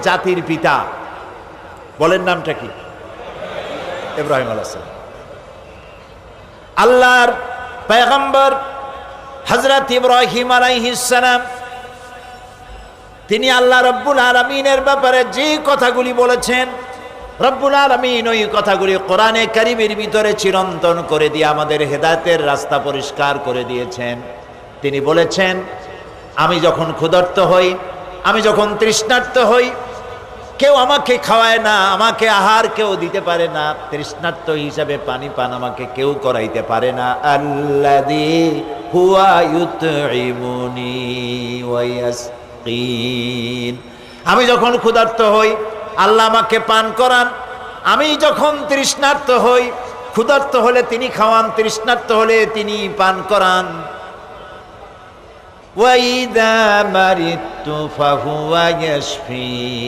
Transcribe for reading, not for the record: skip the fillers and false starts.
জাতির পিতা, বলেন নামটা কি? ইব্রাহিম আলাইহিস সালাম। আল্লাহর পয়গম্বর হযরত ইব্রাহিম আলাইহিস সালাম তিনি আল্লাহ রাব্বুল আলামিনের ব্যাপারে যে কথাগুলি বলেছেন, রব্বুল আলামিন ওই কথাগুলি কোরআনে কারীমের ভিতরে চিরন্তন করে দিয়ে আমাদের হেদায়েতের রাস্তা পরিষ্কার করে দিয়েছেন। তিনি বলেছেন, আমি যখন ক্ষুধার্ত হই, আমি যখন তৃষ্ণার্ত হই, কেউ আমাকে খাওয়ায় না, আমাকে আহার কেউ দিতে পারে না, তৃষ্ণার্ত হিসাবে পানি পান আমাকে কেউ করাইতে পারে না। আল্লাযী হুয়া ইউতঈমুনি ওয়া ইয়াসকিন। আমি যখন ক্ষুধার্ত হই আল্লাহ আমাকে পান করান, আমি যখন তৃষ্ণার্ত হই, ক্ষুধার্ত হলে তিনি খাওয়ান, তৃষ্ণার্ত হলে তিনি পান করান। ওয়া ইযা মারিদতু ফাহুয়া ইয়াশফি।